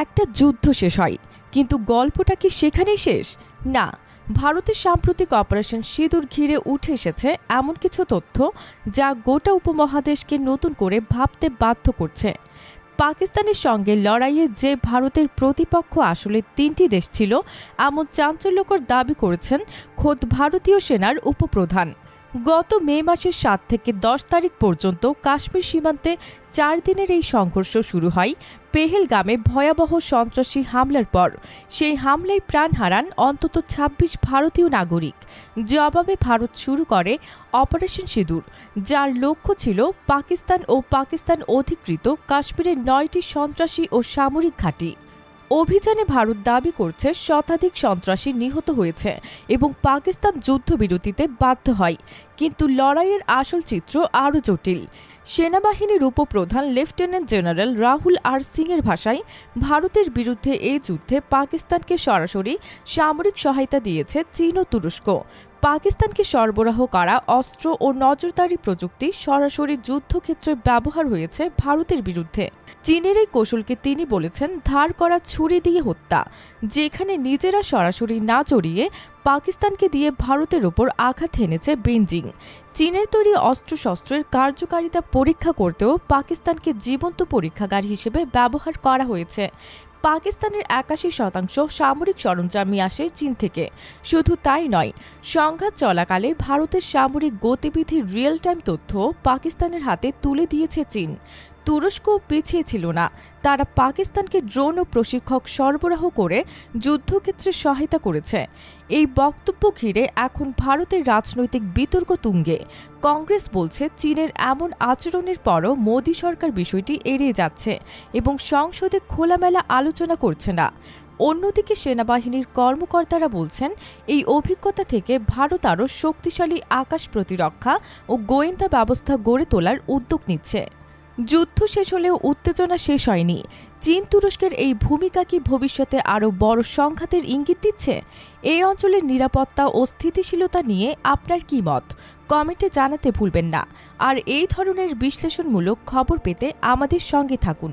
একটা যুদ্ধ শেষ হয়, কিন্তু গল্পটা কি সেখানেই শেষ? না, ভারতের সাম্প্রতিক অপারেশন সিঁদুর ঘিরে উঠে এসেছে এমন কিছু তথ্য যা গোটা উপমহাদেশকে নতুন করে ভাবতে বাধ্য করছে। পাকিস্তানের সঙ্গে লড়াইয়ে যে ভারতের প্রতিপক্ষ আসলে তিনটি দেশ ছিল, এমন চাঞ্চল্যকর দাবি করেছেন খোদ ভারতীয় সেনার উপপ্রধান। গত মে মাসের ৭ থেকে ১০ তারিখ পর্যন্ত কাশ্মীর সীমান্তে ৪ দিনের এই সংঘর্ষ শুরু হয় পেহেলগামে ভয়াবহ সন্ত্রাসী হামলার পর। সেই হামলায় প্রাণ হারান অন্তত ২৬ ভারতীয় নাগরিক। জবাবে ভারত শুরু করে অপারেশন সিঁদুর, যার লক্ষ্য ছিল পাকিস্তান ও পাকিস্তান অধিকৃত কাশ্মীরের ৯টি সন্ত্রাসী ও সামরিক ঘাঁটি। অভিযানে ভারত দাবি করছে শতাধিক সন্ত্রাসী নিহত হয়েছে এবং পাকিস্তান যুদ্ধবিরতিতে বাধ্য হয়, কিন্তু লড়াইয়ের আসল চিত্র আরও জটিল। সেনাবাহিনীর উপপ্রধান লেফটেন্যান্ট জেনারেল রাহুল আর সিংয়ের ভাষায়, ভারতের বিরুদ্ধে এই যুদ্ধে পাকিস্তানকে সরাসরি সামরিক সহায়তা দিয়েছে চীন ও তুরস্ক। পাকিস্তানকে সরবরাহ করা অস্ত্র ও নজরদারি প্রযুক্তি সরাসরি যুদ্ধক্ষেত্রে ব্যবহার হয়েছে ভারতের বিরুদ্ধে। চীনের এই কৌশলকে তিনি বলেছেন ধার করা ছুরি দিয়ে হত্যা, যেখানে নিজেরা সরাসরি না জড়িয়ে পাকিস্তানকে দিয়ে ভারতের ওপর আঘাত হেনেছে বেইজিং। চীনের তৈরি অস্ত্রশস্ত্রের কার্যকারিতা পরীক্ষা করতেও পাকিস্তানকে জীবন্ত পরীক্ষাগার হিসেবে ব্যবহার করা হয়েছে। পাকিস্তানের ৮১% সামরিক সরঞ্জাম আসে চীন থেকে। শুধু তাই নয়, সংঘাত চলাকালে ভারতের সামরিক গতিবিধির রিয়েল টাইম তথ্য পাকিস্তানের হাতে তুলে দিয়েছে চীন। তুরস্ক পিছিয়ে ছিল না, তারা পাকিস্তানকে ড্রোন ও প্রশিক্ষক সরবরাহ করে যুদ্ধক্ষেত্রে সহায়তা করেছে। এই বক্তব্য ঘিরে এখন ভারতের রাজনৈতিক বিতর্ক তুঙ্গে। কংগ্রেস বলছে চীনের এমন আচরণের পরও মোদী সরকার বিষয়টি এড়িয়ে যাচ্ছে এবং সংসদে খোলামেলা আলোচনা করছে না। অন্যদিকে সেনাবাহিনীর কর্মকর্তারা বলছেন এই অভিজ্ঞতা থেকে ভারত আরও শক্তিশালী আকাশ প্রতিরক্ষা ও গোয়েন্দা ব্যবস্থা গড়ে তোলার উদ্যোগ নিচ্ছে। যুদ্ধ শেষ হলেও উত্তেজনা শেষ হয়নি। চীন তুরস্কের এই ভূমিকা কি ভবিষ্যতে আরও বড় সংঘাতের ইঙ্গিত দিচ্ছে? এই অঞ্চলের নিরাপত্তা ও স্থিতিশীলতা নিয়ে আপনার কি মত? কমেন্টে জানাতে ভুলবেন না। আর এই ধরনের বিশ্লেষণমূলক খবর পেতে আমাদের সঙ্গে থাকুন।